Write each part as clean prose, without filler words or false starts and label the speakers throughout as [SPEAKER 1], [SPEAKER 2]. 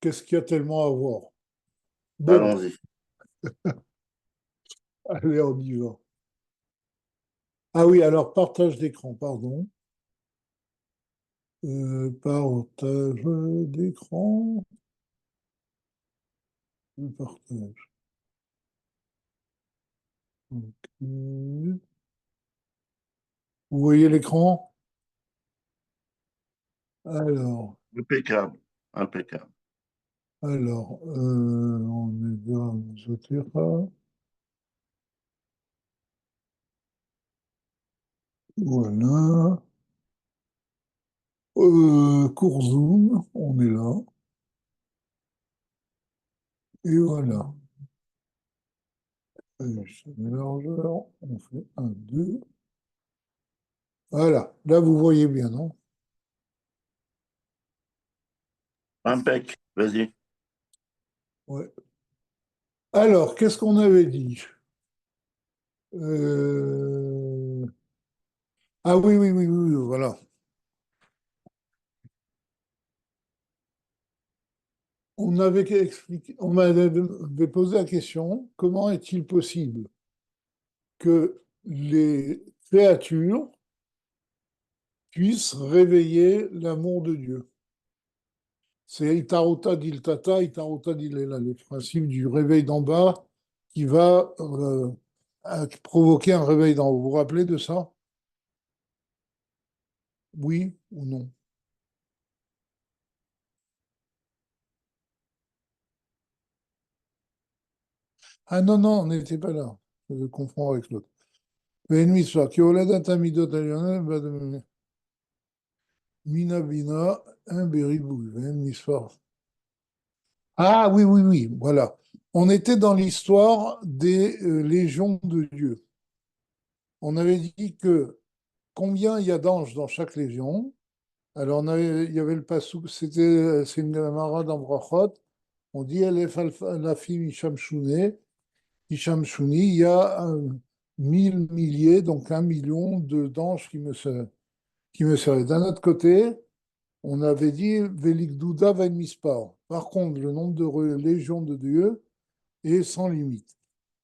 [SPEAKER 1] qu'est-ce qu'il y a tellement à voir? Bon,
[SPEAKER 2] Allons-y.
[SPEAKER 1] allez, on y va. Ah oui, alors partage d'écran, pardon. Partage d'écran. Je partage. Ok. Vous voyez l'écran? Alors,
[SPEAKER 2] Impeccable. Impeccable.
[SPEAKER 1] on est dans Zotera. Voilà. Cours Zoom, on est là. Et voilà. Je mets largeur, on fait un, deux. Voilà. Là, vous voyez bien, non?
[SPEAKER 2] Impec. Vas-y.
[SPEAKER 1] Ouais. Alors, qu'est-ce qu'on avait dit? Euh, Ah oui, oui, oui, oui, oui, voilà. On avait expliqué, on m'avait posé la question, comment est-il possible que les créatures puissent réveiller l'amour de Dieu? C'est Itarota Diltata, Itarota Dilela, le principe du réveil d'en bas qui va provoquer un réveil d'en haut. Vous vous rappelez de ça? Oui ou non? Ah non, non, on n'était pas là. Je confonds avec l'autre. Ve'en soit, ki oladat amidot alionet, mina bina, un beribou, ve'en soit. Ah oui, oui, oui, voilà. On était dans l'histoire des légions de Dieu. On avait dit que combien il y a d'anges dans chaque légion. Alors, il y avait le passouk, c'est une gamara dans Brachot. On dit Elef Alafim Hisham Shuni, il y a 1000 milliers, donc 1 million d'anges qui me seraient. D'un autre côté, on avait dit Velik Douda va Mispar. Par contre, le nombre de légions de Dieu est sans limite.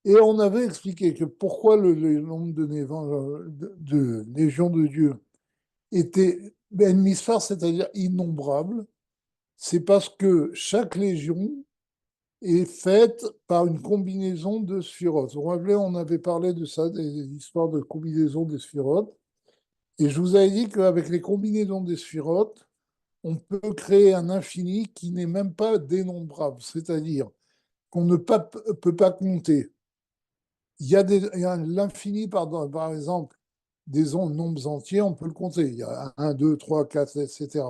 [SPEAKER 1] Et on avait expliqué que pourquoi le nombre de légions de Dieu était Ben Misfar, c'est-à-dire innombrable, c'est parce que chaque légion est faite par une combinaison de sphirotes. Vous vous rappelez, on avait parlé de ça, des histoires de combinaison des sphirotes. Et je vous avais dit qu'avec les combinaisons des sphirotes, on peut créer un infini qui n'est même pas dénombrable, c'est-à-dire qu'on ne peut pas compter. Il y a l'infini, par exemple, des nombres entiers, on peut le compter. Il y a un, 2, 3, 4, etc.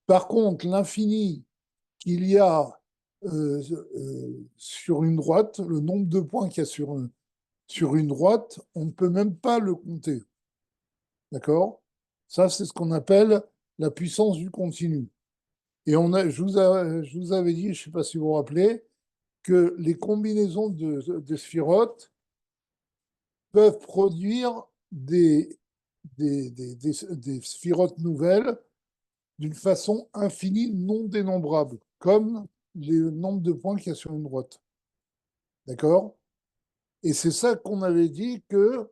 [SPEAKER 1] Par contre, l'infini qu'il y a sur une droite, le nombre de points qu'il y a sur une droite, on ne peut même pas le compter. D'accord? Ça, c'est ce qu'on appelle la puissance du continu. Et je vous avais dit, je ne sais pas si vous vous rappelez, que les combinaisons de sphirotes peuvent produire des sphirotes nouvelles d'une façon infinie, non dénombrable, comme le nombre de points qu'il y a sur une droite. D'accord? Et c'est ça qu'on avait dit que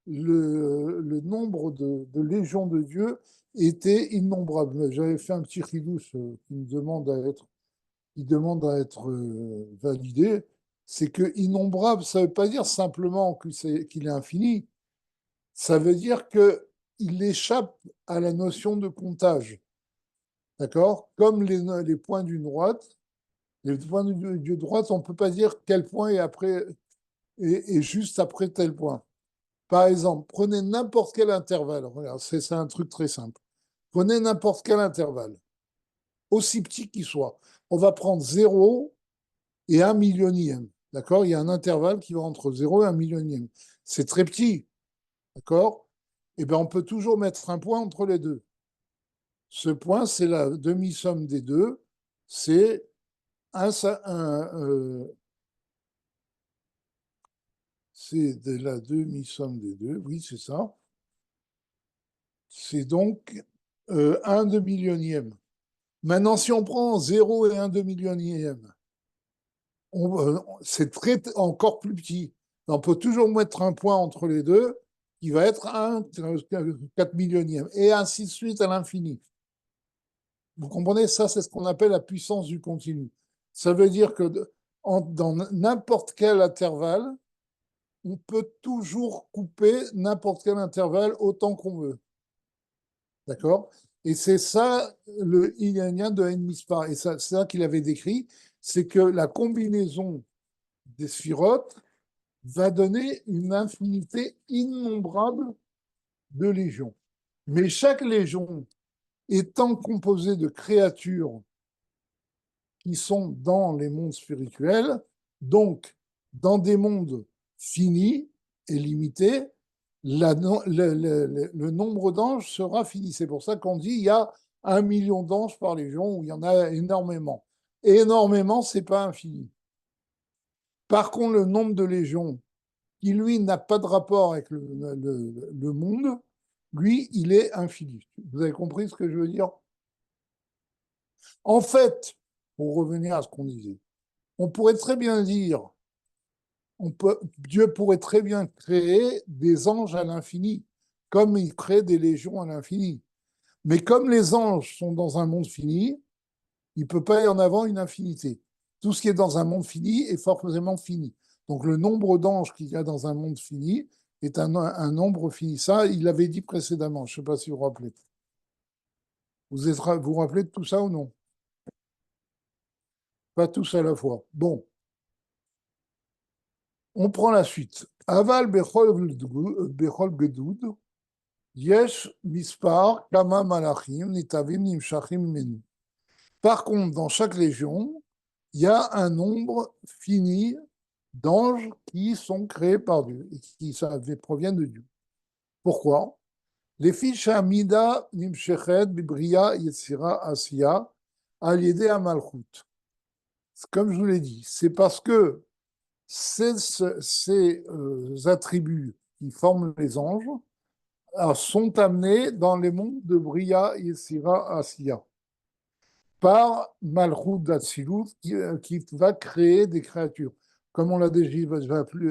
[SPEAKER 1] le nombre de légions de Dieu était innombrable. J'avais fait un petit ridouche qui demande à être validé. C'est que innombrable, ça ne veut pas dire simplement qu'il est infini. Ça veut dire qu'il échappe à la notion de comptage. D'accord? Comme les points d'une droite, les points d'une droite, on ne peut pas dire quel point est après et juste après tel point. Par exemple, prenez n'importe quel intervalle. Regarde, c'est un truc très simple. Prenez n'importe quel intervalle, aussi petit qu'il soit. On va prendre 0 et 1 millionième. D'accord? Il y a un intervalle qui va entre 0 et 1 millionième. C'est très petit. D'accord? Eh bien, on peut toujours mettre un point entre les deux. Ce point, c'est la demi-somme des deux. C'est c'est de la demi-somme des deux. Oui, c'est ça. C'est donc 1 demi-millionième. Maintenant, si on prend 0 et 1 demi-millionième, c'est encore plus petit. On peut toujours mettre un point entre les deux qui va être 1 4 millionième, et ainsi de suite à l'infini. Vous comprenez, ça, c'est ce qu'on appelle la puissance du continu. Ça veut dire que dans n'importe quel intervalle, on peut toujours couper n'importe quel intervalle autant qu'on veut. D'accord? Et c'est ça le yin de N-Mispar. Et c'est ça qu'il avait décrit, c'est que la combinaison des sphirotes va donner une infinité innombrable de légions. Mais chaque légion étant composée de créatures qui sont dans les mondes spirituels, donc dans des mondes finis et limités, le nombre d'anges sera fini. C'est pour ça qu'on dit il y a 1 million d'anges par légion, où il y en a énormément. Et énormément, c'est pas infini. Par contre, le nombre de légions, qui lui n'a pas de rapport avec le monde, lui, il est infini. Vous avez compris ce que je veux dire? En fait, pour revenir à ce qu'on disait, on pourrait très bien dire, Dieu pourrait très bien créer des anges à l'infini, comme il crée des légions à l'infini. Mais comme les anges sont dans un monde fini, il ne peut pas y en avoir une infinité. Tout ce qui est dans un monde fini est forcément fini. Donc le nombre d'anges qu'il y a dans un monde fini est un nombre fini. Ça, il l'avait dit précédemment. Je ne sais pas si vous vous rappelez. Vous rappelez de tout ça ou non? Pas tous à la fois. Bon, on prend la suite. Aval bechol gedud, yesh mispar kama malachim nitavim nimshachim menu. Par contre, dans chaque légion, il y a un nombre fini d'anges qui sont créés par Dieu et qui proviennent de Dieu. Pourquoi? Les fiches Amida Nimshechet Bibria Yetzira Asiya Aliede Amalchut. Comme je vous l'ai dit, c'est parce que ces attributs qui forment les anges sont amenés dans les mondes de Bria Yetzira Asiya par Malchut d'Atsilut qui va créer des créatures. Comme on l'a déjà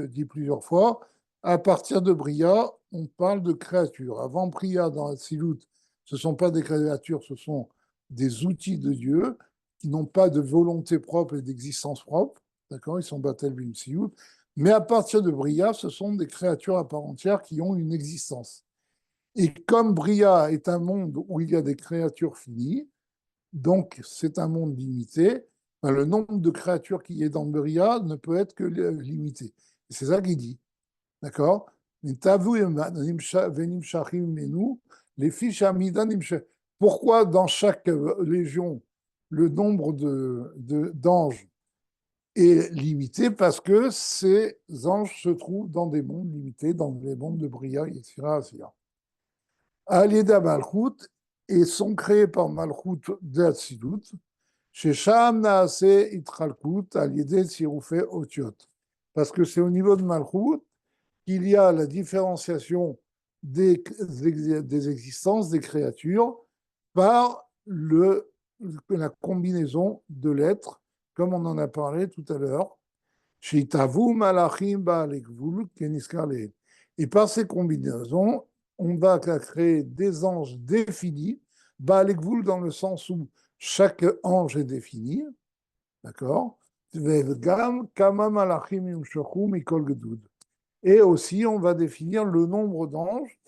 [SPEAKER 1] dit plusieurs fois, à partir de Bria, on parle de créatures. Avant Bria, dans Atsilut, ce ne sont pas des créatures, ce sont des outils de Dieu qui n'ont pas de volonté propre et d'existence propre. D'accord? Ils sont Batel Bimsiut. Mais à partir de Bria, ce sont des créatures à part entière qui ont une existence. Et comme Bria est un monde où il y a des créatures finies, donc c'est un monde limité, ben, le nombre de créatures qui est dans Bria ne peut être que limité. C'est ça qu'il dit. D'accord? Pourquoi dans chaque légion, le nombre d'anges est limité? Parce que ces anges se trouvent dans des mondes limités, dans les mondes de Bria, etc. Alieda Malchut, et sont créés par Malchut d'Atsilut, chez Sham Naase Itralkut, Aliede Tsiroufé Otiot. Parce que c'est au niveau de Malchut qu'il y a la différenciation des existences, des créatures, par la combinaison de lettres, comme on en a parlé tout à l'heure. Et par ces combinaisons, on va créer des anges définis, dans le sens où chaque ange est défini, d'accord? Et aussi, on va définir le nombre d'anges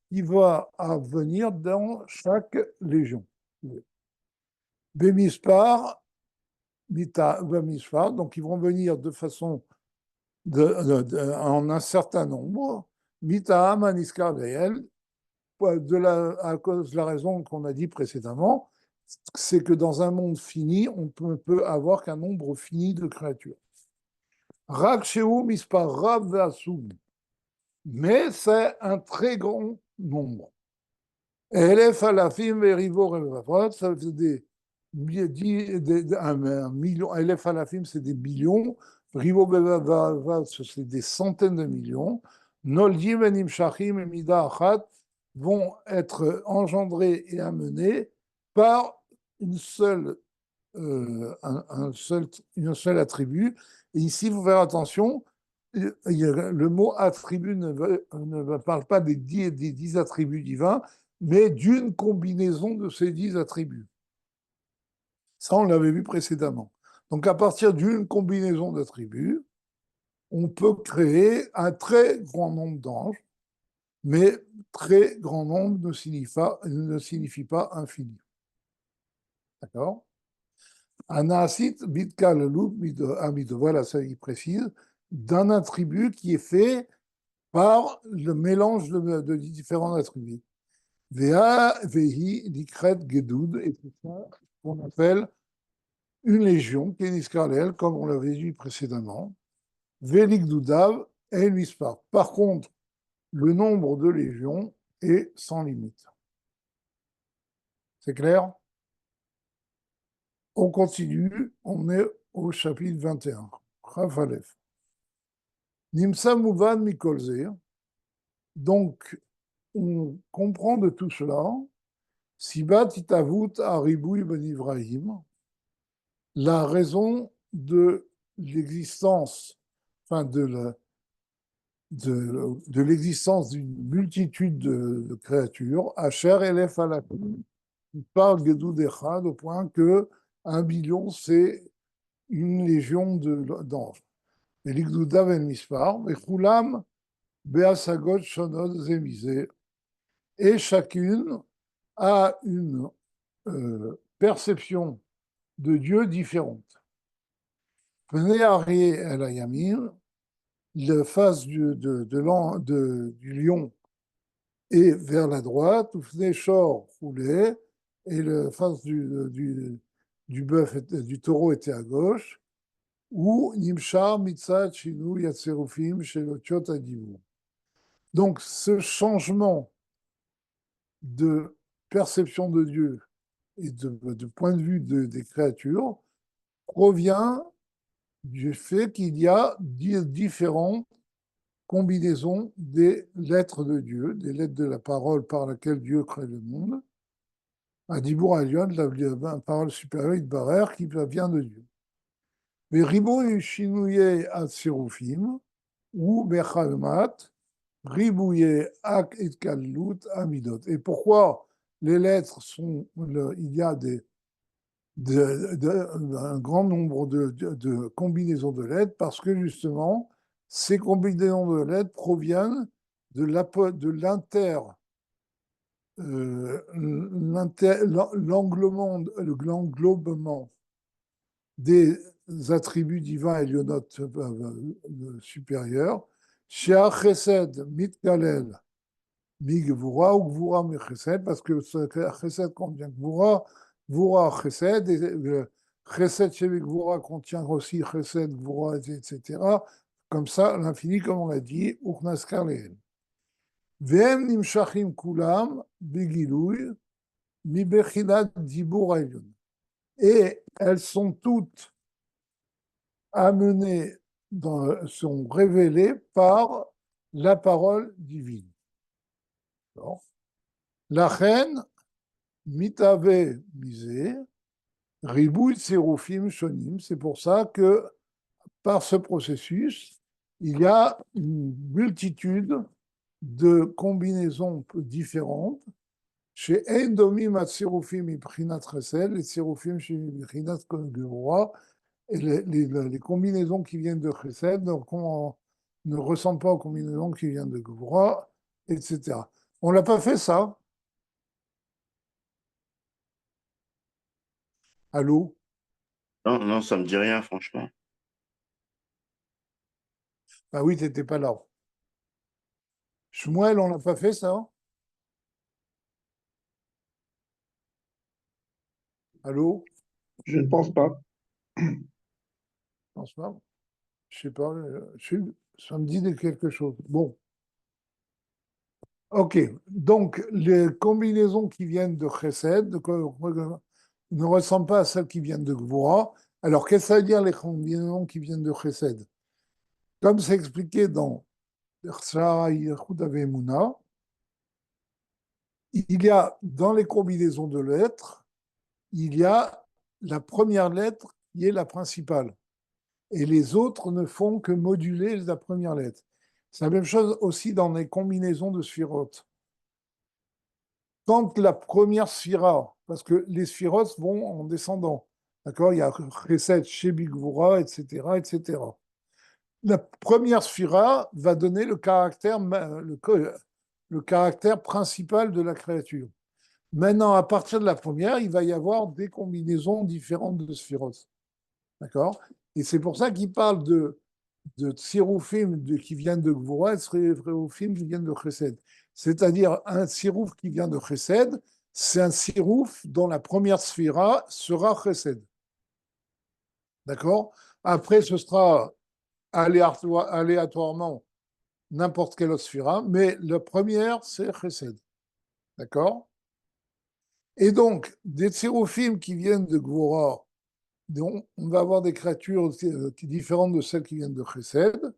[SPEAKER 1] qui va venir dans chaque légion. Bemispar, donc ils vont venir de façon en un certain nombre, Mitaam Aniskar Veel, à cause de la raison qu'on a dit précédemment, c'est que dans un monde fini, on ne peut avoir qu'un nombre fini de créatures. Raksheu Mispar Rav Vasum, mais c'est un très grand nombre. Elef Alafim Verivo Revavot, ça veut dire un million. Elef Alafim, c'est des millions. Rivo Bevavav, c'est des centaines de millions. Noldim Enim Shachim et Mida Achat vont être engendrés et amenés par une seule attribut. Et ici, il faut faire attention, le mot attribut ne parle pas des 10 attributs divins, mais d'une combinaison de ces 10 attributs. Ça, on l'avait vu précédemment. Donc, à partir d'une combinaison d'attributs, on peut créer un très grand nombre d'anges, mais très grand nombre ne signifie pas infini. D'accord? Anasit bitkal loup amido. Voilà, ça il précise, d'un attribut qui est fait par le mélange de différents attributs. Vea vehi dikret gedud, et c'est ça qu'on appelle une légion, Kénis Karlel, comme on l'avait dit précédemment. Velik dudav et l'Ispar. Par contre, le nombre de légions est sans limite. C'est clair? On continue, on est au chapitre 21. Rafalef. Nimsa Mouvan Mikolze. Donc, on comprend de tout cela. Sibat Itavut Aribou Ben Ibrahim, la raison de l'existence, enfin de l'existence d'une multitude de créatures, Asher Elef Alakim, par Gedou Echad, au point que 1 billion, c'est une légion d'anges. Et l'Igdouda Ben Mispar, et Chulam Beasagot Shonod Zemizé, et chacune a une perception de Dieu différente. Pnei Arié El Ayamin, la face du lion est vers la droite, ou Pnei Shor roulé, et la face du bœuf, du taureau était à gauche, ou Nimshar Mitzat Shinu Yatserufim Shelotiot Adivou. Donc, ce changement de perception de Dieu et de point de vue des créatures provient du fait qu'il y a différentes combinaisons des lettres de Dieu, des lettres de la parole par laquelle Dieu crée le monde, à Dibour Alion, la parole supérieure, Idbarer, qui vient de Dieu. Mais Ribou Shinouye Atsirufim, ou Bechalmat, Ribouye Ak Itkallut Amidot. Et pourquoi les lettres sont. Il y a un grand nombre de combinaisons de lettres parce que justement, ces combinaisons de lettres proviennent de l'englobement des attributs divins et lionotes supérieurs. Shea Chesed Mitkalel Migvura ou Gvura Mechesed, parce que Chesed contient Gvura, Gvura Chesed, et Chesed chez Gvura contient aussi Chesed, Gvura, etc. Comme ça, l'infini, comme on l'a dit, Uchnas Karleel. Vem Nimshachim Kulam Bigilouy Mibechinat Dibur Ayun. Et elles sont toutes amenées, sont révélées par la parole divine. La reine, mitave misé, ribouille sérofim shonim. C'est pour ça que par ce processus, il y a une multitude de combinaisons différentes. Chez Endomim at sérofim ibrinat chesed, les sérofim chez ibrinat gevura, et les combinaisons qui viennent de chesed ne ressemblent pas aux combinaisons qui viennent de gevura, etc. On l'a pas fait ça. Allô?
[SPEAKER 2] Non, non, ça me dit rien, franchement.
[SPEAKER 1] Ah oui, tu n'étais pas là. Shmuel, on l'a pas fait ça? Allô?
[SPEAKER 3] Je ne pense pas.
[SPEAKER 1] Je pense pas. Je sais pas. Ça me dit de quelque chose. Bon. Ok. Donc, les combinaisons qui viennent de Chesed ne ressemblent pas à celles qui viennent de Gvura. Alors, qu'est-ce que ça veut dire les combinaisons qui viennent de Chesed? Comme c'est expliqué dans il y a dans les combinaisons de lettres il y a la première lettre qui est la principale. Et les autres ne font que moduler la première lettre. C'est la même chose aussi dans les combinaisons de sphirotes. Quand la première sphira, parce que les sphirotes vont en descendant, d'accord? Il y a Chesed, Shebigvura, etc., etc. La première sphira va donner le caractère principal de la créature. Maintenant, à partir de la première, il va y avoir des combinaisons différentes de sphirotes. D'accord? Et c'est pour ça qu'il parle de tsiroufim qui viennent de Gvura et de tsiroufim qui viennent de Chesed. C'est-à-dire, un tsirouf qui vient de Chesed, c'est un tsirouf dont la première sphira sera Chesed. D'accord? Après, ce sera aléatoirement n'importe quelle autre sphira, mais la première, c'est Chesed. D'accord? Et donc, des tsiroufim qui viennent de Gvura, on va avoir des créatures différentes de celles qui viennent de Chesed.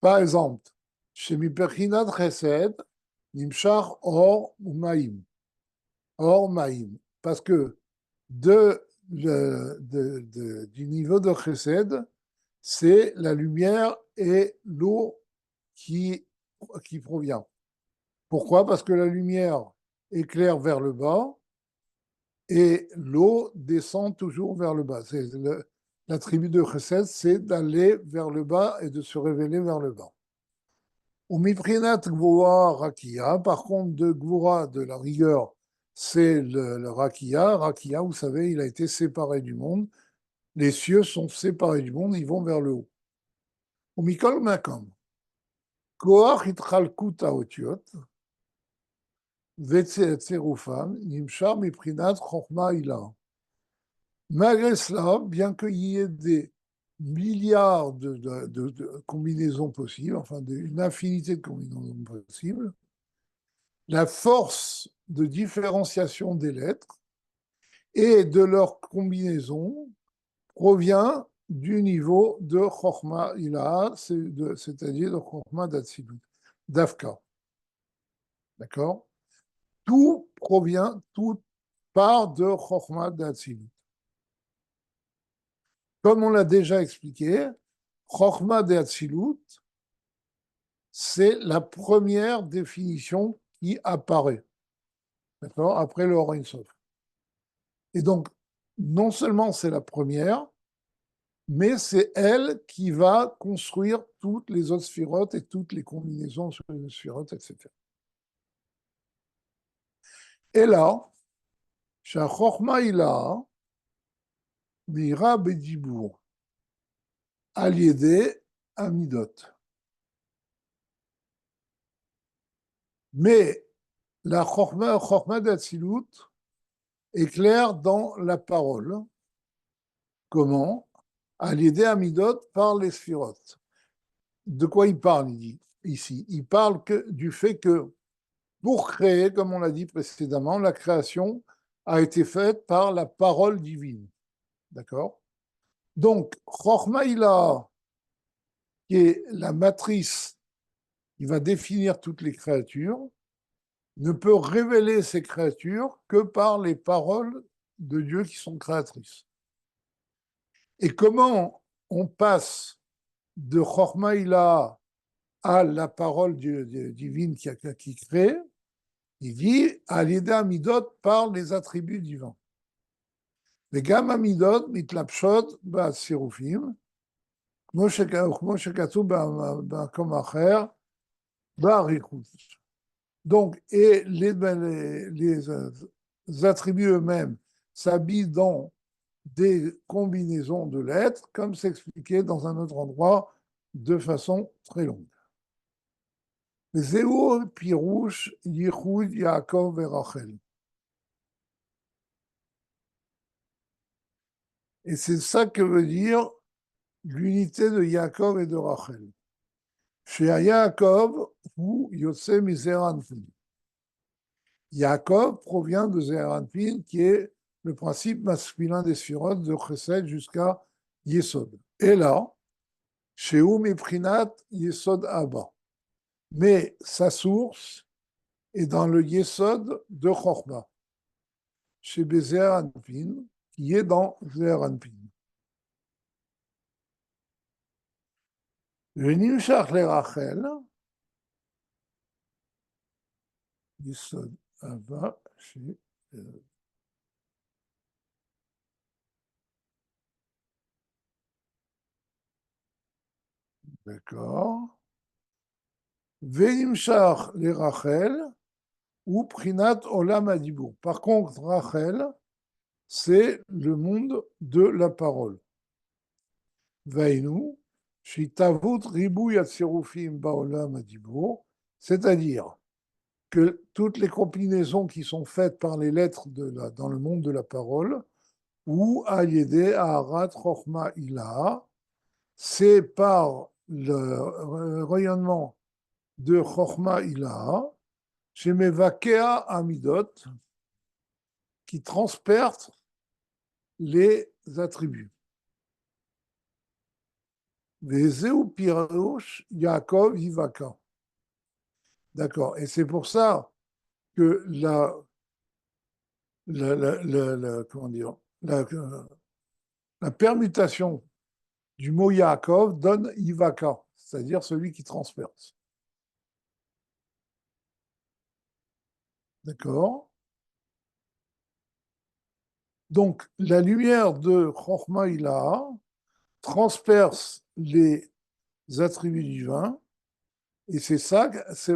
[SPEAKER 1] Par exemple, chez Mipechinat Chesed, Nimshar Or ou Maïm. Or Maïm. Parce que du niveau de Chesed, c'est la lumière et l'eau qui provient. Pourquoi? Parce que la lumière éclaire vers le bas et l'eau descend toujours vers le bas. L'attribut de Chesed, c'est d'aller vers le bas et de se révéler vers le bas. Ou Miprinat Gvura Rakia, par contre, de Gvura, de la rigueur, c'est le Rakia. Rakia, vous savez, il a été séparé du monde. Les cieux sont séparés du monde, ils vont vers le haut. Ou Mikol Makam. Koach Itchalkut Aotiot, Vetserufam, Nimshar Miprinat Chochma Ila. Malgré cela, bien qu'il y ait des milliards de combinaisons possibles, enfin une infinité de combinaisons possibles, la force de différenciation des lettres et de leur combinaison provient du niveau de Chokhmah Ilaha, c'est-à-dire de Chokhmah d'Atsilut, d'Afka. D'accord? Tout part de Chokhmah d'Atsilut. Comme on l'a déjà expliqué, Chokhmah d'Atsilut, c'est la première définition qui apparaît, d'accord, après le Or Sof. Et donc, non seulement c'est la première, mais c'est elle qui va construire toutes les autres sphirotes et toutes les combinaisons sur les sphirotes, etc. Et là, Shachorma Ila, Mira Bedibour, Aliédé, Amidot. Mais la Chorma d'Atsilut est claire dans la parole. Comment? Aliédé, Amidot par les sphirotes. De quoi il parle ici? Il parle du fait que pour créer, comme on l'a dit précédemment, la création a été faite par la parole divine. D'accord? Donc, Chochma Ilaha, qui est la matrice qui va définir toutes les créatures, ne peut révéler ces créatures que par les paroles de Dieu qui sont créatrices. Et comment on passe de Chochma Ilaha à la parole divine qui crée? Il dit, Alida Midot par les attributs divins. וגם המידות מתלבשות בצירופים, כמו שכתוב במקום אחר, באריכות. Donc, et les attributs eux-mêmes s'habillent dans des combinaisons de lettres, comme c'est expliqué dans un autre endroit, de façon très longue. Zéou Pirouche, Yichud, Yaakov et Rachel. Et c'est ça que veut dire l'unité de Yaakov et de Rachel. Chez Yaakov, ou Yotse Miseranpin. Yaakov provient de Zeranpin, qui est le principe masculin des sphirotes de Chesed jusqu'à Yesod. Et là, chez Meprinat Yesod Abba. Mais sa source est dans le Yesod de Chorma. chez Bézéer Anpin, qui est dans Zéer Anpin. ונמשך לרחל, יסוד אהבה, d'accord. ונמשך לרחל, ou Prinat Olam Adibour. Par contre, Rachel, c'est le monde de la parole. Vainu, Shitavut Ribu Yatsirufim Baolam Adibour, c'est-à-dire que toutes les combinaisons qui sont faites par les lettres dans le monde de la parole, ou Ayede Aharat Chochma Ilaha, c'est par le rayonnement de Chochma Ilaha, chez Mevakea Amidot, qui transperce les attributs. Vezeu Pirouche Yaakov Yivaka. D'accord. Et c'est pour ça que comment dire, la permutation du mot Yaakov donne Yivaka, c'est-à-dire celui qui transperce. D'accord. Donc, la lumière de Chochma Ilaha transperce les attributs divins, et c'est ça, se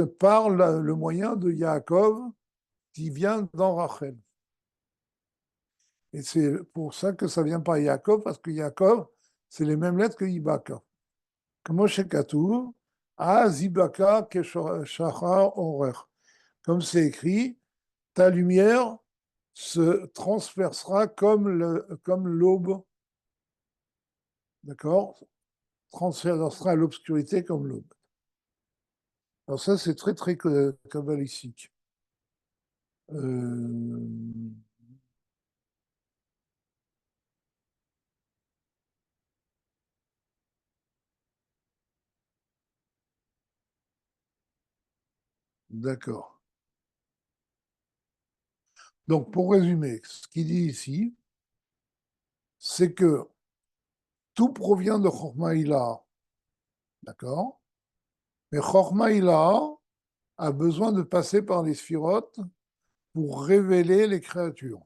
[SPEAKER 1] parle le moyen de Yaakov qui vient dans Rachel. Et c'est pour ça que ça vient par Yaakov, parce que Yaakov, c'est les mêmes lettres que Yibaka. Comme chez Katour, A Zibaka Keshachar Orer. Comme c'est écrit, ta lumière se transpercera comme l'aube. D'accord? Transpercera l'obscurité comme l'aube. Alors ça, c'est très, très kabbalistique. D'accord. Donc, pour résumer, ce qu'il dit ici, c'est que tout provient de Chochma Ilaha. D'accord? Mais Chochma Ilaha a besoin de passer par les sphirotes pour révéler les créatures.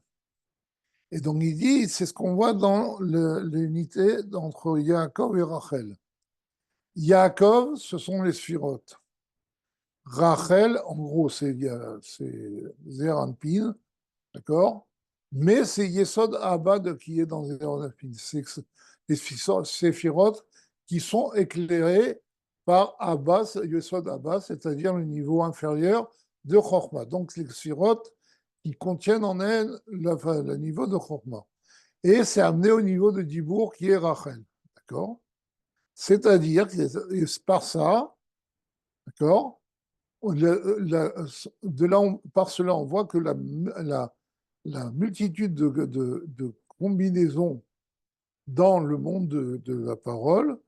[SPEAKER 1] Et donc, il dit, c'est ce qu'on voit dans l'unité entre Yaakov et Rachel. Yaakov, ce sont les sphirotes. Rachel, en gros, c'est Zeir Anpin, d'accord? Mais c'est Yesod Abad qui est dans Zeir Anpin. C'est les séphirotes qui sont éclairés par Abbas, Yesod Abbas, c'est-à-dire le niveau inférieur de Chochma. Donc, les séphirotes qui contiennent en elles le niveau de Chochma. Et c'est amené au niveau de Dibour qui est Rachel, d'accord? C'est-à-dire que par ça, d'accord? Par cela, on voit que la multitude de combinaisons dans le monde de la parole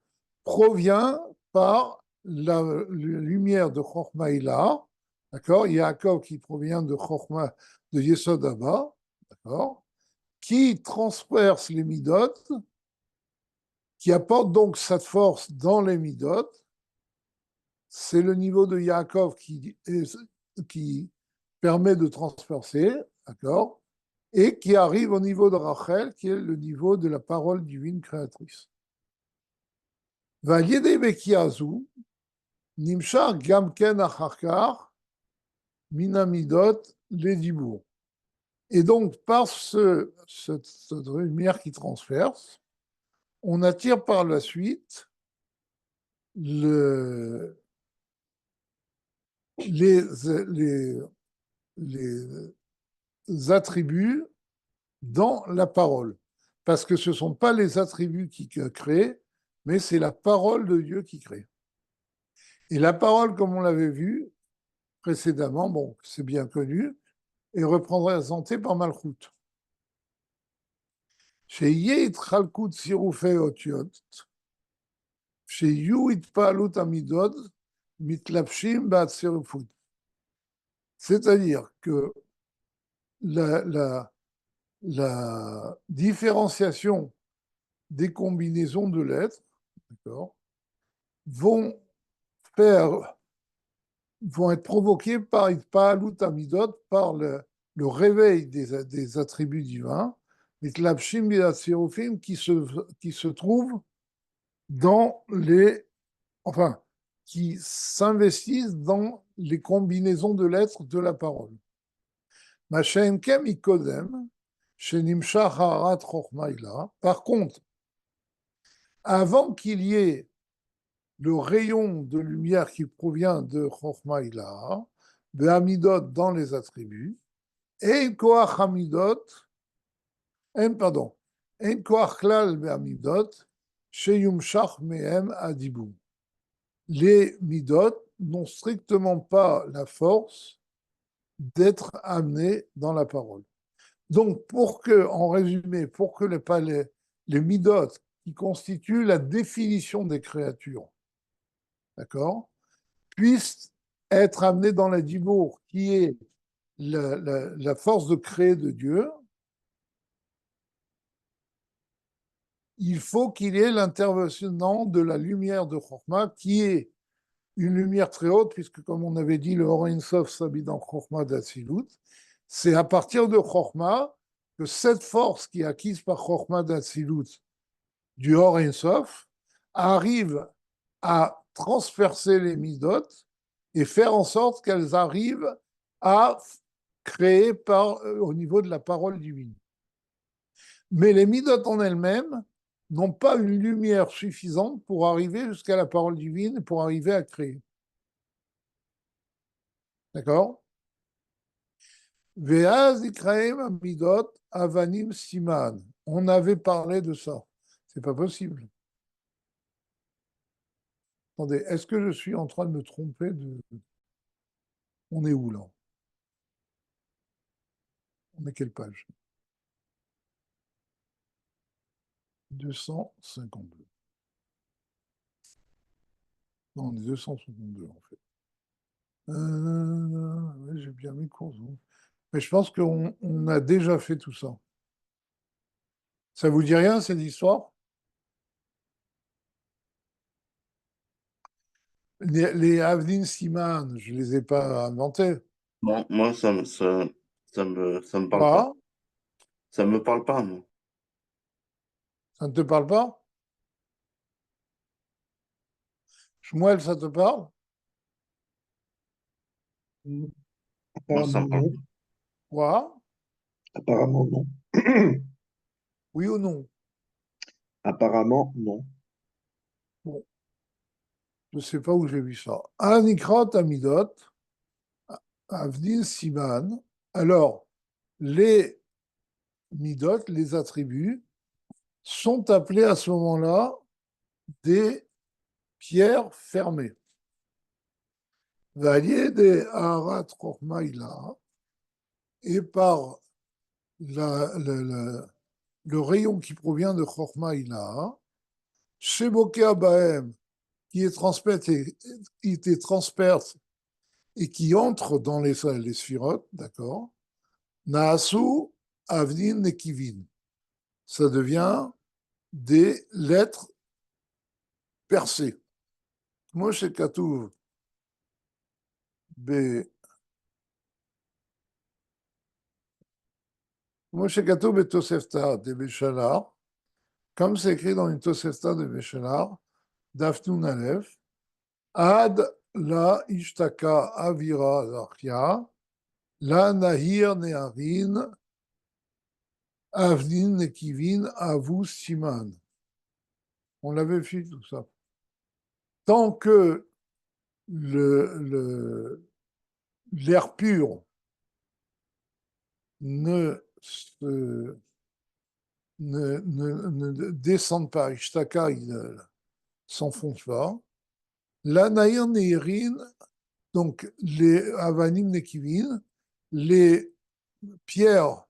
[SPEAKER 1] provient par la lumière de Chochma Ilaha, d'accord? Yaakov qui provient de Chochma de Yesod Abba, d'accord? Qui transperce les midot, qui apporte donc cette force dans les midot. C'est le niveau de Yaakov qui permet de transpercer, d'accord, et qui arrive au niveau de Rachel, qui est le niveau de la parole divine créatrice. Vayede bekiazu, nimshar gamken acharkar, minamidot ledibour. Et donc, par cette lumière qui transperce, on attire par la suite les attributs dans la parole. Parce que ce ne sont pas les attributs qui créent, mais c'est la parole de Dieu qui crée. Et la parole, comme on l'avait vu précédemment, bon, c'est bien connu, est représentée par Malchut. Chez Yeit Chalkut Sirufei Otiot, chez Yuit Palut Amidod, Mitlapshim Bat Sirufut. C'est-à-dire que la différenciation des combinaisons de lettres, d'accord, vont être provoquées par Itpa'alut Amidot, par le réveil des attributs divins, et Tlapshim Bilatsirufim qui se trouvent dans enfin, qui s'investissent dans les combinaisons de lettres de la parole. Machem Kem Ikodem, Shenimshach Haarat Chochma Ila. Par contre, avant qu'il y ait le rayon de lumière qui provient de Chochma Ila, de Hamidot dans les attributs, et Koach Hamidot, pardon, En Koach Klal Behamidot, Sheyumshach Mehem Adibou. Les midot n'ont strictement pas la force d'être amenés dans la parole. Donc, en résumé, pour que les midot qui constituent la définition des créatures, d'accord, puissent être amenés dans la dibour, qui est la force de créer de Dieu, il faut qu'il y ait l'intervention de la lumière de Chokhmah, qui est une lumière très haute, puisque comme on avait dit, le Or Ein Sof s'habille dans Chokhmah d'Atsilut. C'est à partir de Chokhmah que cette force qui est acquise par Chokhmah d'Atsilut du Or Ein Sof arrive à transpercer les midot et faire en sorte qu'elles arrivent à créer au niveau de la parole divine. Mais les midot en elles-mêmes n'ont pas une lumière suffisante pour arriver jusqu'à la parole divine et pour arriver à créer. D'accord? Ve'az ikraim amidot avanim siman. On avait parlé de ça. C'est pas possible. Attendez, est-ce que je suis en train de me tromper de... On est où là? On est quelle page? 252. Non, on est 262 en fait. Ouais, j'ai bien mis cours. Mais je pense qu'on a déjà fait tout ça. Ça vous dit rien, cette histoire? Les Avnin Siman, je ne les ai pas inventés.
[SPEAKER 2] Bon, moi, ça me parle pas.
[SPEAKER 1] Quoi?
[SPEAKER 2] Ça me parle pas, moi.
[SPEAKER 1] Ça ne te parle pas? Shmuel, ça te parle?
[SPEAKER 2] Moi, ça
[SPEAKER 3] Apparemment
[SPEAKER 2] me parle
[SPEAKER 3] non.
[SPEAKER 2] pas.
[SPEAKER 1] Quoi?
[SPEAKER 3] Apparemment non.
[SPEAKER 1] Oui ou non?
[SPEAKER 3] Apparemment non.
[SPEAKER 1] Bon, je ne sais pas où j'ai vu ça. Anikrat Amidot, Avnin Siman. Alors, les midot, les attributs, sont appelés à ce moment-là des pierres fermées. Valier de Aharat Chochmaïla, et par le rayon qui provient de Chochmaïla, Sheboke Bahem, qui est transperce et qui entre dans les sphirotes, d'accord, Naasu Avnin Nekivin. Ça devient des lettres percées. Moshe Katuv Tosefta de Béchalar, comme c'est écrit dans une Tosefta de Béchalar, Dafnun Aleph, Ad la Ishtaka Avira Zachia, la Nahir Neharin, Avnin Nekivin, Avu Siman. On l'avait fait tout ça. Tant que l'air pur ne descendent pas, Ishtaka, ils ne s'enfoncent pas. La Naïr Neirin, donc les Avanim Nekivin, les pierres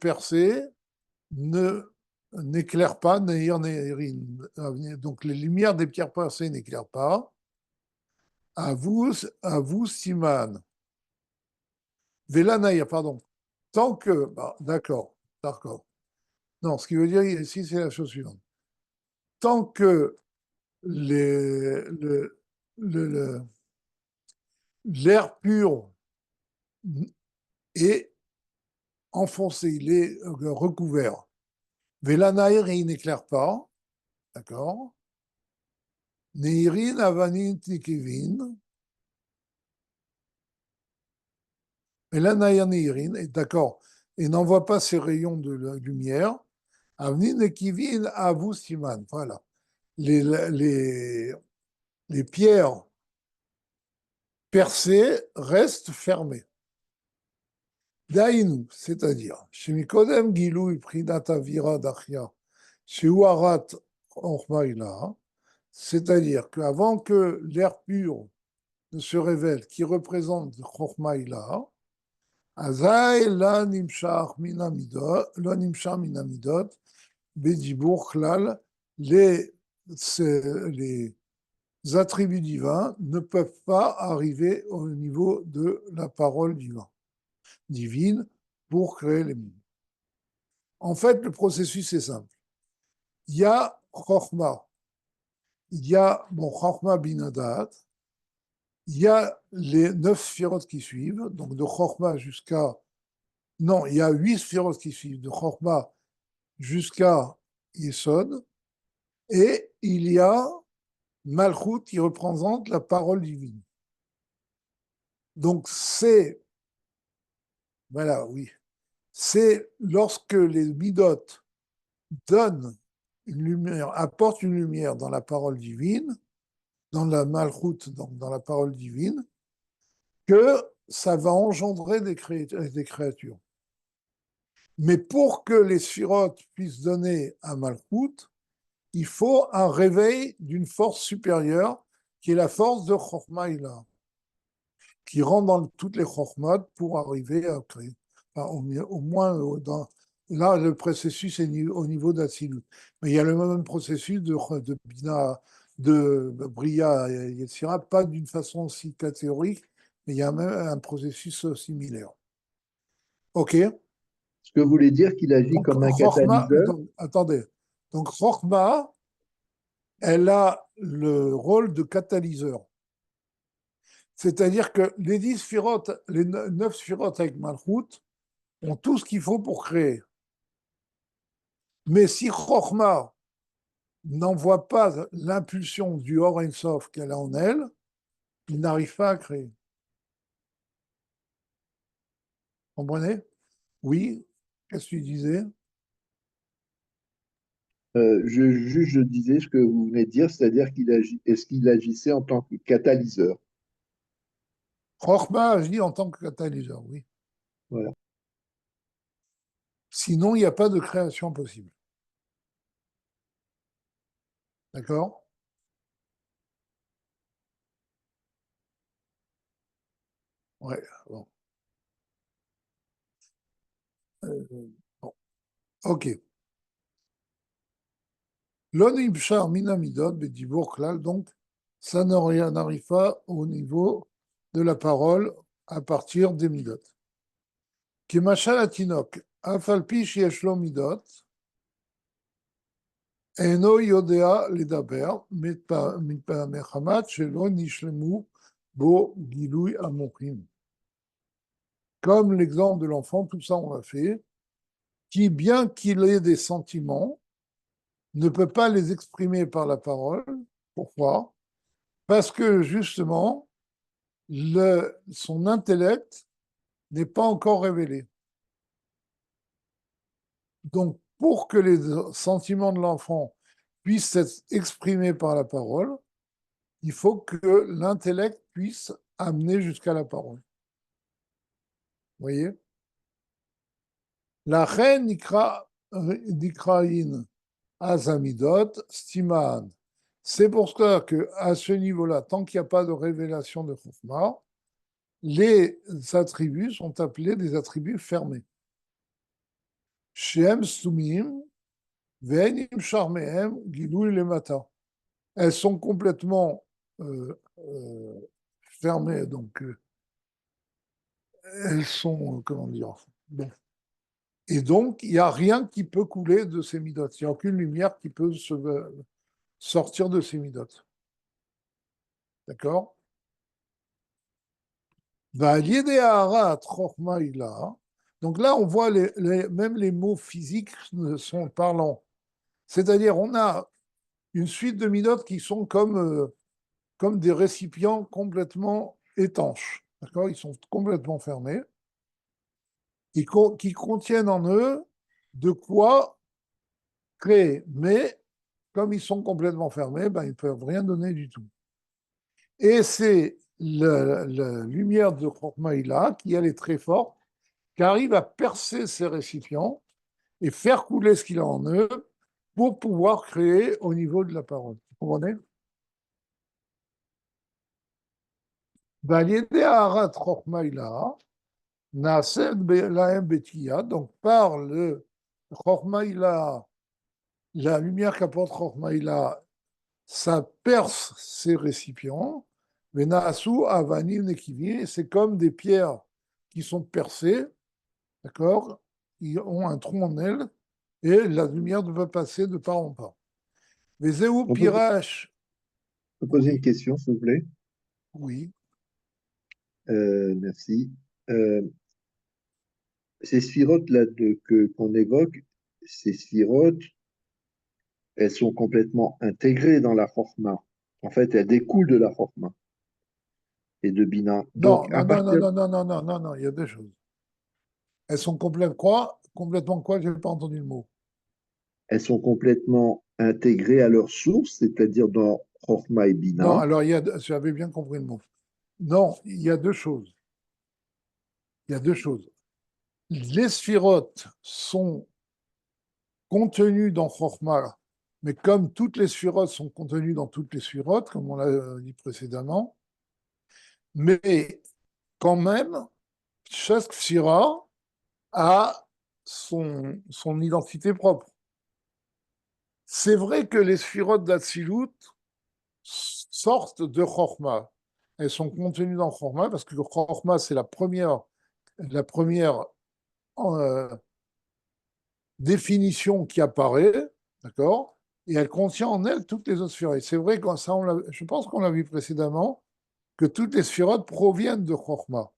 [SPEAKER 1] percées n'éclairent pas Naïr Neirin. Donc les lumières des pierres percées n'éclairent pas. À vous, Siman. Velanaya, pardon. Tant que, d'accord. Non, ce qui veut dire ici, c'est la chose suivante. Tant que l'air pur est enfoncé, il est recouvert. Velanaïr, il n'éclaire pas, d'accord. Neirin, Avanin, Tikivin. Velanaïr, Neirin, d'accord, et n'envoie pas ses rayons de la lumière. Avnin et Kivin, Avu Siman. Voilà. Les pierres percées restent fermées. Dainu, c'est-à-dire, Shemikodem Gilou Prinat Avira Dachia, Sheuarat Ormaïla, c'est-à-dire qu'avant que l'air pur ne se révèle, qui représente Chormaïla, Azaï la nimshach minamidot, la nimshach minamidot, Bedibur Klal, les attributs divins ne peuvent pas arriver au niveau de la parole divine pour créer les mondes. En fait, le processus est simple. Il y a Chokhmah, il y a Chokhmah binadat, il y a les 9 sphirotes qui suivent, donc de Chokhmah jusqu'à... Non, il y a 8 sphirotes qui suivent, de Chokhmah jusqu'à Yesod, et il y a Malchut qui représente la parole divine. Donc c'est, voilà, oui, c'est lorsque les midot donnent une lumière, apportent une lumière dans la parole divine, dans la Malchut, donc dans la parole divine, que ça va engendrer des créatures. Mais pour que les sphirotes puissent donner à Malchut, il faut un réveil d'une force supérieure, qui est la force de Chokhmah, qui rentre dans toutes les Chokhmot pour arriver à créer. Enfin, au moins, là, le processus est au niveau d'Atsilut. Mais il y a le même processus de Bina, de Bria et Yetzira, pas d'une façon aussi catégorique, mais il y a même un processus similaire. OK?
[SPEAKER 3] Ce que vous voulez dire qu'il agit
[SPEAKER 1] Donc,
[SPEAKER 3] comme un
[SPEAKER 1] Chokhmah,
[SPEAKER 3] catalyseur?
[SPEAKER 1] attendez. Donc, Chokhmah, elle a le rôle de catalyseur. C'est-à-dire que les 10 sphirotes, les 9 sphirotes avec Malchut ont tout ce qu'il faut pour créer. Mais si Chokhmah n'envoie pas l'impulsion du Or Ein Sof qu'elle a en elle, il n'arrive pas à créer. Vous comprenez? Oui. Qu'est-ce que tu disais?
[SPEAKER 3] Je disais ce que vous venez de dire, c'est-à-dire est-ce qu'il agissait en tant que catalyseur?
[SPEAKER 1] Chokhmah agit en tant que catalyseur, oui.
[SPEAKER 3] Voilà.
[SPEAKER 1] Sinon, il n'y a pas de création possible. D'accord? Ouais, bon. Bon. OK. L'onibchar minamidot bedibur klal, donc, ça n'arrive pas au niveau de la parole à partir des midot. Kemachal atinok, afalpi sheyesh lo midot, eno yodea ledaber, mechamat shelo nishlemu bo gilui amochim. Comme l'exemple de l'enfant, tout ça on l'a fait, qui, bien qu'il ait des sentiments, ne peut pas les exprimer par la parole. Pourquoi? Parce que justement, son intellect n'est pas encore révélé. Donc, pour que les sentiments de l'enfant puissent être exprimés par la parole, il faut que l'intellect puisse amener jusqu'à la parole. Vous voyez? La reine nikraïn azamidot stimaan. C'est pour ça qu'à ce niveau-là, tant qu'il n'y a pas de révélation de Chokhmah, les attributs sont appelés des attributs fermés. Shem Stumim, Venim Charmehem, Gilou Lemata. Elles sont complètement fermées, donc elles sont, comment dire, bon. Et donc, il n'y a rien qui peut couler de ces midotes. Il n'y a aucune lumière qui peut sortir de ces midotes. D'accord? Donc là, on voit même les mots physiques sont parlants. C'est-à-dire, on a une suite de midotes qui sont comme des récipients complètement étanches. D'accord? Ils sont complètement fermés, qui contiennent en eux de quoi créer. Mais comme ils sont complètement fermés, ben, ils ne peuvent rien donner du tout. Et c'est la lumière de Chokmaïla, qui elle est très forte, qui arrive à percer ces récipients et faire couler ce qu'il a en eux pour pouvoir créer au niveau de la parole. Vous comprenez? Donc par le Chokmaïla, la lumière qu'apporte Chokmaïla, ça perce ces récipients. Venasu avanim nekivi, c'est comme des pierres qui sont percées, d'accord? Ils ont un trou en elles et la lumière va passer de part en part. Vezeu
[SPEAKER 3] On peut
[SPEAKER 1] pirash,
[SPEAKER 3] poser une
[SPEAKER 1] oui,
[SPEAKER 3] question, s'il vous plaît.
[SPEAKER 1] oui.
[SPEAKER 3] Merci. Euh, ces sphirotes-là qu'on évoque, ces sphirotes, elles sont complètement intégrées dans la Chorma. En fait, elles découlent de la Chorma et de Bina.
[SPEAKER 1] Non,
[SPEAKER 3] Donc, à
[SPEAKER 1] non, non, non,
[SPEAKER 3] partir,
[SPEAKER 1] non, non, non, non, non, non, il y a deux choses. Elles sont complètes quoi? Complètement quoi? Je n'ai pas entendu le mot.
[SPEAKER 3] elles sont complètement intégrées à leur source, c'est-à-dire dans Chorma et
[SPEAKER 1] Non,
[SPEAKER 3] Bina.
[SPEAKER 1] alors j'avais bien compris le mot. Non, il y a deux choses. Il y a deux choses. Les sphirotes sont contenues dans Chorma, mais comme toutes les sphirotes sont contenues dans toutes les sphirotes, comme on l'a dit précédemment, mais quand même, chaque sphira a son identité propre. C'est vrai que les sphirotes d'Atsilut sortent de Chorma. Elles sont contenues dans Chorma parce que Chorma, c'est la première euh, définition qui apparaît, d'accord? Et elle contient en elle toutes les autres sphirotes. C'est vrai que ça, je pense qu'on l'a vu précédemment, que toutes les sphirotes proviennent de Chorma.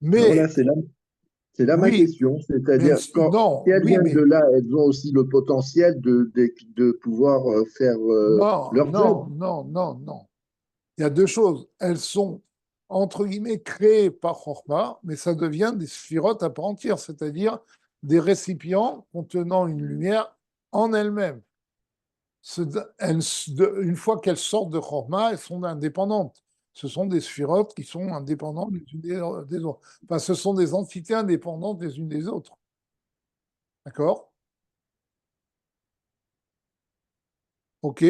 [SPEAKER 3] Voilà,
[SPEAKER 1] Mais
[SPEAKER 3] c'est là ma
[SPEAKER 1] oui,
[SPEAKER 3] question.
[SPEAKER 1] mais
[SPEAKER 3] C'est-à-dire, si
[SPEAKER 1] non,
[SPEAKER 3] elles
[SPEAKER 1] oui,
[SPEAKER 3] viennent de
[SPEAKER 1] mais
[SPEAKER 3] là, elles ont aussi le potentiel de pouvoir faire
[SPEAKER 1] non,
[SPEAKER 3] leur
[SPEAKER 1] non,
[SPEAKER 3] job.
[SPEAKER 1] non, non, non. Il y a deux choses. Elles sont, entre guillemets, créées par Chokhmah, mais ça devient des sphirotes à part entière, c'est-à-dire des récipients contenant une lumière en elles-mêmes. Une fois qu'elles sortent de Chokhmah, elles sont indépendantes. Ce sont des sphirotes qui sont indépendantes les unes des autres. Enfin, ce sont des entités indépendantes les unes des autres. D'accord? OK?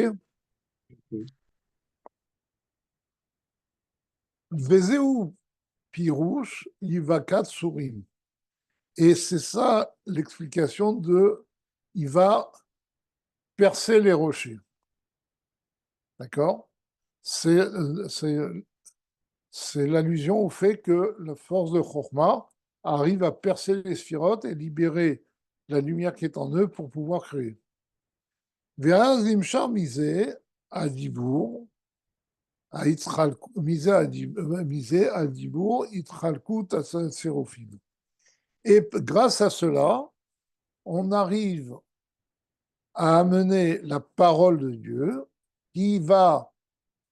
[SPEAKER 1] Vezeu Pirouche, Yivakat Sourim. Et c'est ça l'explication de il va percer les rochers. D'accord? C'est l'allusion au fait que la force de Chokhmah arrive à percer les sphirotes et libérer la lumière qui est en eux pour pouvoir créer. ואז נמשך מזה הדיבור, מזה הדיבור, התחלקות הצירופים. Et grâce à cela, on arrive à amener la parole de Dieu qui va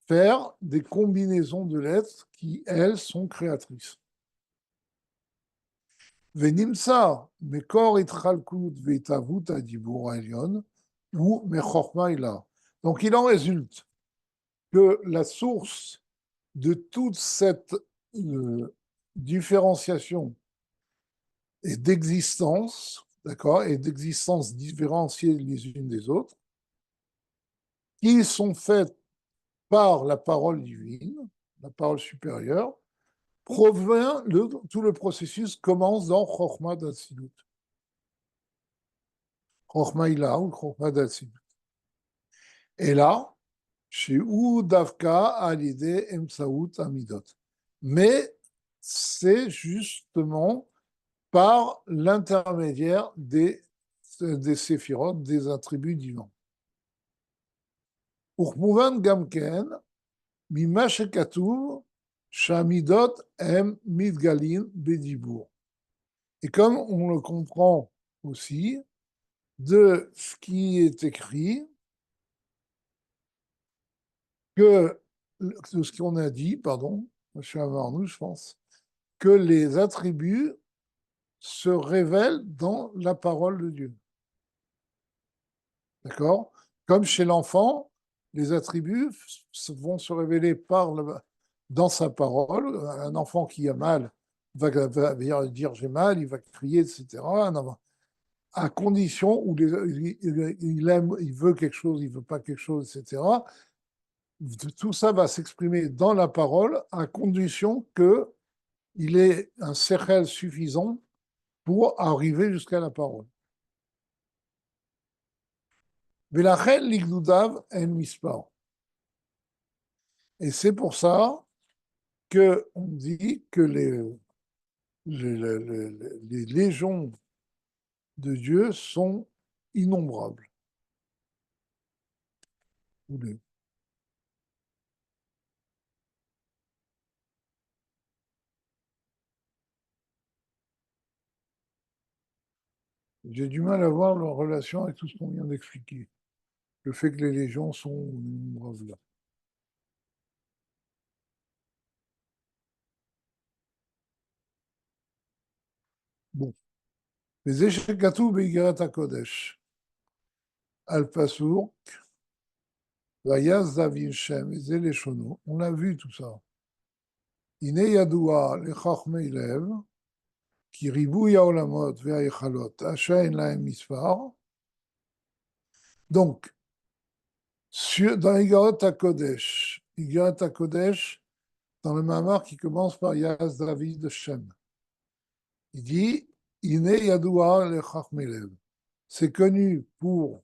[SPEAKER 1] faire des combinaisons de lettres qui, elles, sont créatrices. ונמצא מקור התחלקות והתהוות הדיבור העליון ou מחוכמה אליו. Donc il en résulte que la source de toute cette différenciation et d'existence, d'accord, et d'existence différenciées les unes des autres, qui sont faites par la parole divine, la parole supérieure, provient, tout le processus commence dans Chokhmah d'Atsilut. Chokhmah Ila ou Chokhmah d'Atsilut. Et là, chez Udavka à l'idée Emsaout Amidot. Mais c'est justement par l'intermédiaire des séphirotes, des attributs divins. וכמובן גם כן, ממה שכתוב, שהמידות הם מתגלים בדיבור. Et comme on le comprend aussi de ce qui est écrit, de ce qu'on a dit, pardon, je suis avant nous, je pense, que les attributs se révèlent dans la parole de Dieu. D'accord? Comme chez l'enfant, les attributs vont se révéler dans sa parole. Un enfant qui a mal va dire j'ai mal, il va crier, etc. À condition où il aime, il veut quelque chose, il veut pas quelque chose, etc. Tout ça va s'exprimer dans la parole à condition qu'il ait un sechel suffisant pour arriver jusqu'à la parole. ולכן לגדודיו אין מספר. Et c'est pour ça qu'on dit que les légions de Dieu sont innombrables. J'ai du mal à voir leur relation avec tout ce qu'on vient d'expliquer. Le fait que les légions sont innombrables là. Bon. וזה שכתוב באיגרת הקודש, על פסוק, ויעש דוד שם, וזה לשונו, on a vu tout ça. הנה ידוע לחכמי לב, כי ריבוי העולמות וההיכלות, אשר אין להם מספר. Donc, dans Igarat HaKodesh, dans le Mamar qui commence par Yaz David Shem, il dit Ine Yadoua le Chachmelev. C'est connu pour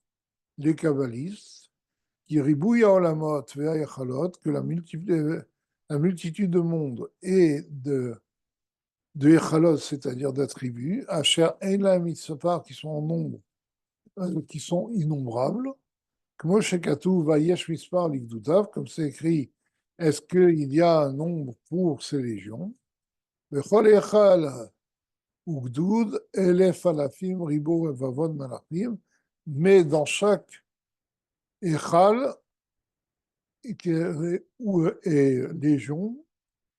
[SPEAKER 1] les kabbalistes qui ribouillent olamot ve'ayachalot, que la multitude de mondes et de echalot, c'est-à-dire d'attributs, asher ein la mitzvah, qui sont en nombre, qui sont innombrables, comme c'est écrit, est-ce qu'il y a un nombre pour ces légions? Mais dans chaque echal et légion,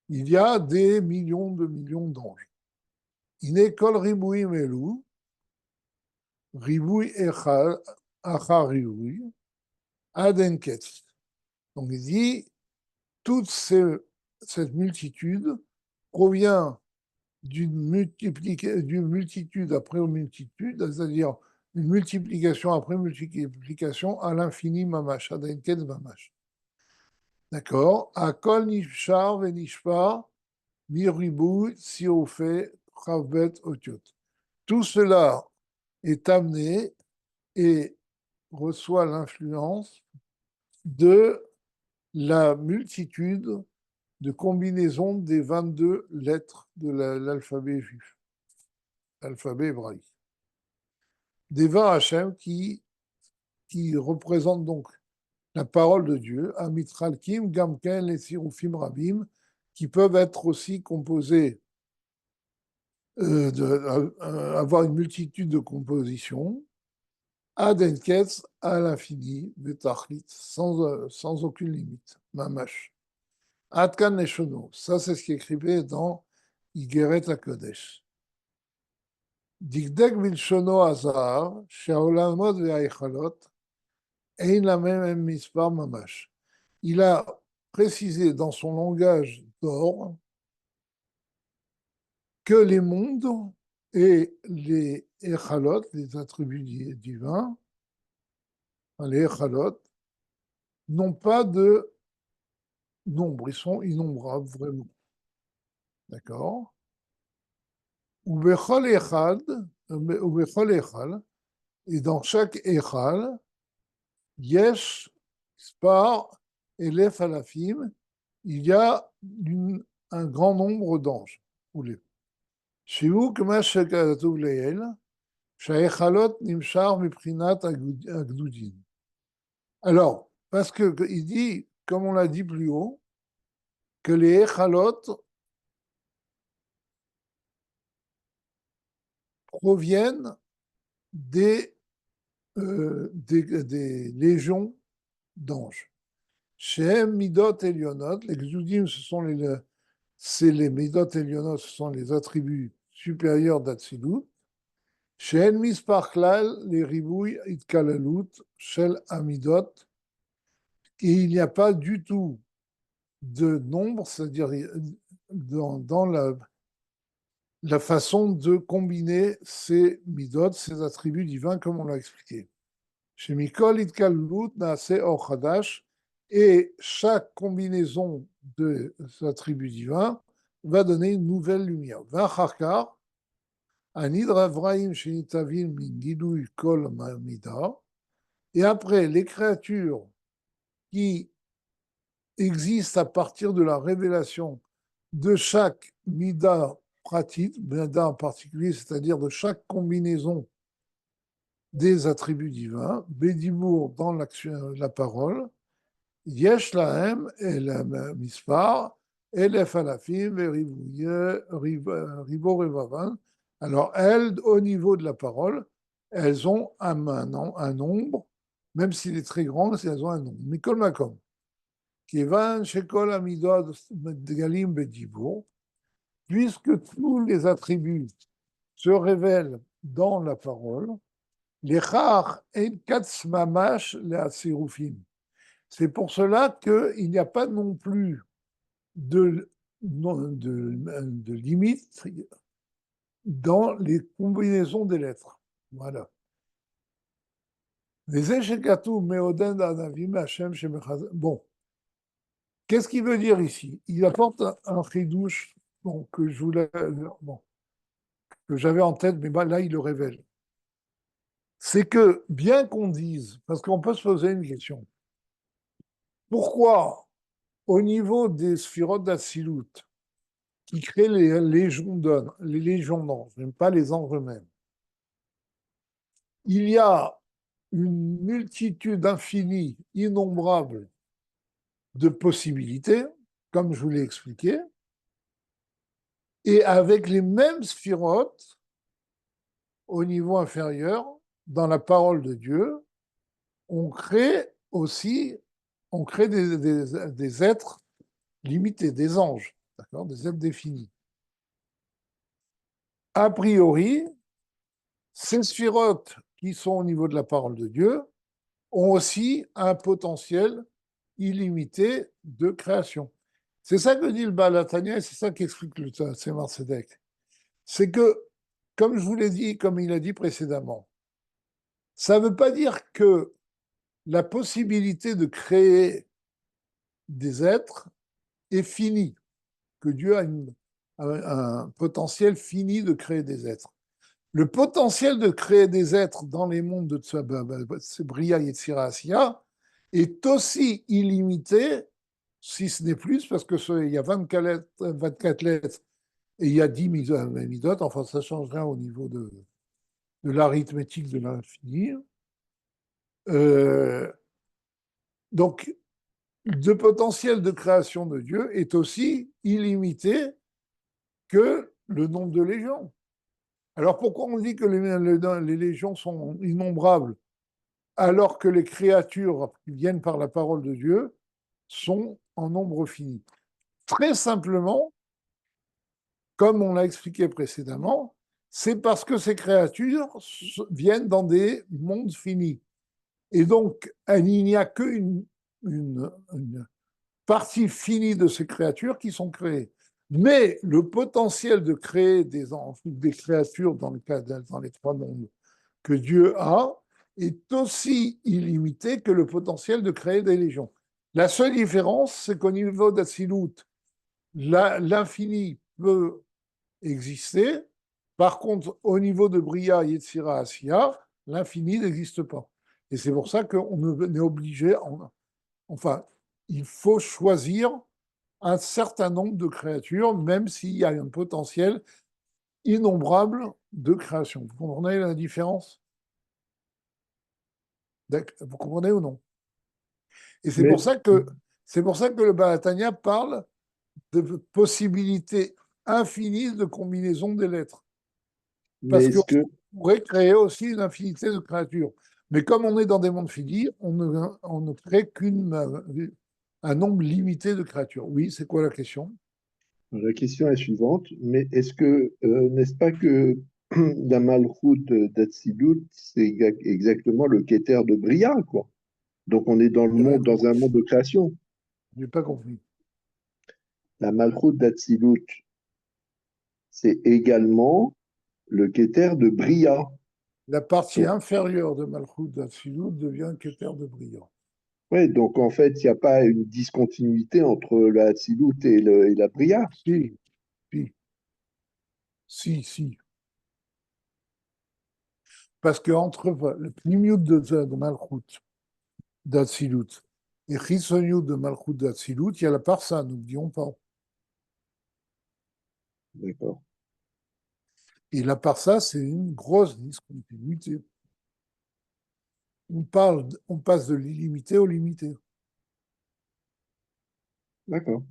[SPEAKER 1] il y a des millions de millions d'anges. Inekol riboui melou, riboui echal, achar riboui, adenketz. Donc il dit, toute cette multitude provient d'une multitude après multitude, c'est-à-dire une multiplication après multiplication à l'infini mamash, adenketz mamash. D'accord? Akol nishpar venishpar, miribou, siofé, chavbet, otiot. Tout cela est amené et reçoit l'influence de la multitude de combinaisons des 22 lettres de l'alphabet juif, l'alphabet hébraïque. Deva Hashem qui représente donc la parole de Dieu, Amitralkim, Gamken, les Sirufim Rabim, qui peuvent être aussi composés, avoir une multitude de compositions, Adenketz à l'infini, Betachlit, sans aucune limite, Mamash. Adkan Neshono, ça c'est ce qui est écrit dans Igeret HaKodesh. Dikdek Vilshono Azar, Sheolamot ve'aichalot, Ein lamem mispar mamash. Il a précisé dans son langage d'or que les mondes et les echalot, les attributs divins, les echalot, n'ont pas de nombre, ils sont innombrables vraiment. D'accord? Ubechol echad, et dans chaque echal, yesh spar elef alafim, il y a un grand nombre d'anges. שהוא כמה שכתוב לעיל, שההיכלות נמשך מבחינת הגדודים. Alors, parce qu'il dit, comme on l'a dit plus haut, que les échalotes proviennent des légions d'anges. Chez Midot Elionot, les Gzoudim, c'est les Midot Elionot, ce sont les attributs supérieurs d'Atsilut. Chez Mispar Klal, les Ribouy Itkalalut, Shel Amidot, et il n'y a pas du tout de nombre, c'est-à-dire dans la façon de combiner ces midot, ces attributs divins, comme on l'a expliqué. Chez Mikol Itkalut Naase Or Chadash, et chaque combinaison de ces attributs divins va donner une nouvelle lumière. Vacharkar, Anidra Vraim Shenitavim Min Gidui Kol Mida, et après, les créatures qui existent à partir de la révélation de chaque mida pratique, mida en particulier, c'est-à-dire de chaque combinaison des attributs divins, Bédibour dans la parole, Yesh lahem el mispar, elef alafim et ribo revavan. Alors, elles, au niveau de la parole, elles ont un nombre, même s'il est très grand, elles ont un nombre. Mikol makom. Kivan shekol amidot galim bedibour, puisque tous les attributs se révèlent dans la parole, les char en katz mamash les asirufim. C'est pour cela qu'il n'y a pas non plus de limite dans les combinaisons des lettres. Voilà. Bon. Qu'est-ce qu'il veut dire ici? Il apporte un chidouche que j'avais en tête, mais là, il le révèle. C'est que, bien qu'on dise, parce qu'on peut se poser une question, pourquoi, au niveau des sphirotes d'Atsilut, qui créent les légions d'anges, même pas les anges eux-mêmes, il y a une multitude infinie, innombrable de possibilités, comme je vous l'ai expliqué, et avec les mêmes sphirotes au niveau inférieur, dans la parole de Dieu, on crée des êtres limités, des anges, d'accord, des êtres définis. A priori, ces sphirotes qui sont au niveau de la parole de Dieu ont aussi un potentiel illimité de création. C'est ça que dit le Baal HaTanya, et c'est ça qu'explique le Tzemar Tzedek. C'est que, comme je vous l'ai dit, comme il a dit précédemment, ça ne veut pas dire que la possibilité de créer des êtres est finie, que Dieu a un potentiel fini de créer des êtres. Le potentiel de créer des êtres dans les mondes de Bria Yetzira Asiya est aussi illimité, si ce n'est plus, parce qu'il y a 24 lettres et il y a 10 midot, enfin ça ne change rien au niveau de l'arithmétique de l'infini. Donc, le potentiel de création de Dieu est aussi illimité que le nombre de légions. Alors pourquoi on dit que les légions sont innombrables alors que les créatures qui viennent par la parole de Dieu sont en nombre fini? Très simplement, comme on l'a expliqué précédemment, c'est parce que ces créatures viennent dans des mondes finis. Et donc, il n'y a qu'une partie finie de ces créatures qui sont créées. Mais le potentiel de créer des créatures dans les trois mondes que Dieu a est aussi illimité que le potentiel de créer des légions. La seule différence, c'est qu'au niveau d'Atsilut, l'infini peut exister. Par contre, au niveau de Bria, Yetzira, Asiya, l'infini n'existe pas. Et c'est pour ça qu'on est obligé, enfin, il faut choisir un certain nombre de créatures, même s'il y a un potentiel innombrable de création. Vous comprenez la différence? Vous comprenez ou non? Et c'est
[SPEAKER 3] Mais,
[SPEAKER 1] pour ça que le Balatania parle de possibilités infinies de combinaisons des lettres.
[SPEAKER 3] mais
[SPEAKER 1] Parce
[SPEAKER 3] est-ce
[SPEAKER 1] qu'on
[SPEAKER 3] que,
[SPEAKER 1] pourrait créer aussi une infinité de créatures. Mais comme on est dans des mondes finis, on ne crée un nombre limité de créatures. Oui, c'est quoi la question?
[SPEAKER 3] la question est suivante, mais est-ce que, n'est-ce pas que la Malchut d'Atsilut, c'est exactement le Keter de Bria, quoi. Donc on est dans le
[SPEAKER 1] J'ai rien
[SPEAKER 3] monde, dans un
[SPEAKER 1] compris.
[SPEAKER 3] monde de création.
[SPEAKER 1] J'ai pas compris.
[SPEAKER 3] La Malchut d'Atsilut, c'est également le Keter de Bria.
[SPEAKER 1] La partie
[SPEAKER 3] Donc,
[SPEAKER 1] inférieure de Malchut d'Atsilut devient Keter de brillant.
[SPEAKER 3] ouais, donc en fait, il n'y a pas une discontinuité entre la Atsilut et la Bria.
[SPEAKER 1] Si, si, si. Parce que entre le Pnimiut de Malchut d'Atsilut et Chisoniut de Malchut d'Atsilut, il y a la Parsa, n'oublions pas.
[SPEAKER 3] D'accord,
[SPEAKER 1] Et la Parsa, c'est une grosse discontinuité. On passe de l'illimité au limité.
[SPEAKER 3] d'accord.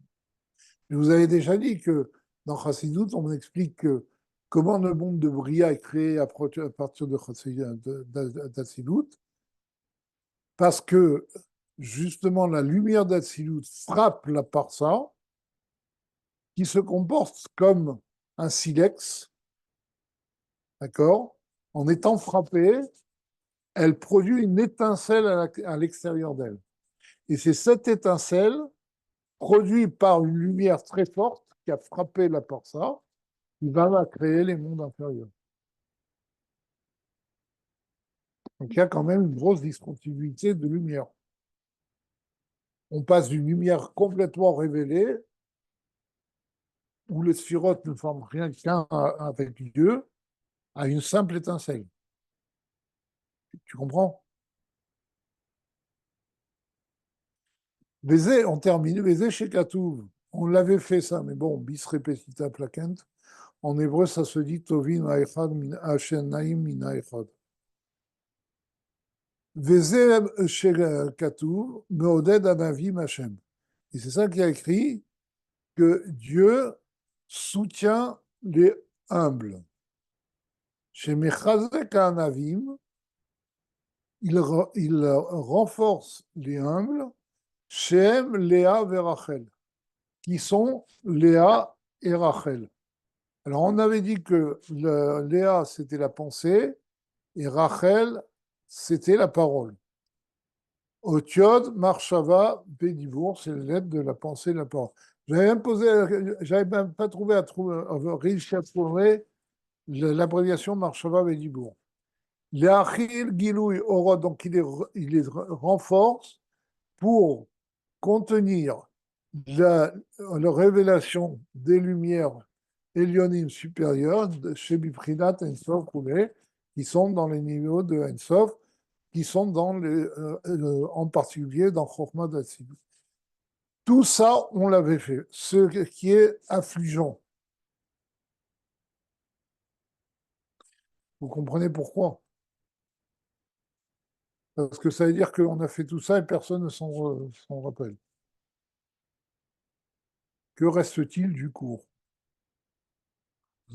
[SPEAKER 1] Je vous avais déjà dit que dans Chassidut, on explique que comment le monde de Bria est créé à partir d'Atsilut, parce que justement la lumière d'Atsilut frappe la Parsa, qui se comporte comme un silex, d'accord? En étant frappée, elle produit une étincelle à l'extérieur d'elle. Et c'est cette étincelle, produite par une lumière très forte, qui a frappé la Parsa, qui va créer les mondes inférieurs. Donc il y a quand même une grosse discontinuité de lumière. On passe d'une lumière complètement révélée, où les sphirotes ne forment rien qu'un avec Dieu, à une simple étincelle. Tu comprends? Bézé, on termine. Bézé chez Katouv. On l'avait fait ça, mais bon, bis repetita placent. En hébreu, ça se dit Tovin Haechad min Hashem Naim min Haechad. Bézé chez Katouv, Meoded Anavim Hashem. Et c'est ça qui a écrit que Dieu soutient les humbles. Chez Mechazek Anavim, il renforce les humbles, Shem, Léa et Rachel, qui sont Léa et Rachel. Alors, on avait dit que Léa, c'était la pensée, et Rachel, c'était la parole. Otiod, Marshava, Bédibourg, c'est les lettres de la pensée et de la parole. J'avais même pas réussi à trouver l'abréviation Marshava, Bédibourg. L'Achil, Gilouy, Orod, donc il les renforce pour contenir la révélation des lumières Elionim supérieures chez Biprinat Ensof Koulé, qui sont dans les niveaux de Ensof, qui sont en particulier dans Chokhmah d'Atzilut. Tout ça, on l'avait fait. Ce qui est affligeant. Vous comprenez pourquoi? Parce que ça veut dire qu'on a fait tout ça et personne ne s'en rappelle. Que reste-t-il du cours?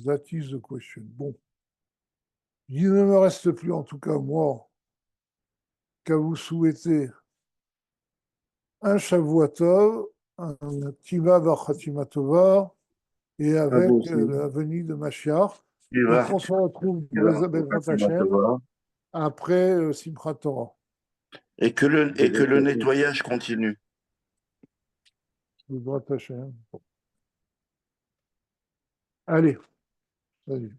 [SPEAKER 1] That is the question. Bon. Il ne me reste plus, en tout cas, moi, qu'à vous souhaiter un Shavua Tov, un Tiva Vachatima Tova, et
[SPEAKER 3] À vous
[SPEAKER 1] avec
[SPEAKER 3] aussi.
[SPEAKER 1] la venue de Mashiach.
[SPEAKER 2] Tu
[SPEAKER 1] Donc,
[SPEAKER 2] vas,
[SPEAKER 1] on se retrouve
[SPEAKER 2] tu
[SPEAKER 1] pour
[SPEAKER 2] vas,
[SPEAKER 1] Bezrat
[SPEAKER 2] tu vas te
[SPEAKER 1] Hashem
[SPEAKER 2] voir.
[SPEAKER 1] après Simchat Torah.
[SPEAKER 2] Et que le nettoyage continue.
[SPEAKER 1] Bezrat Hashem. Allez, salut.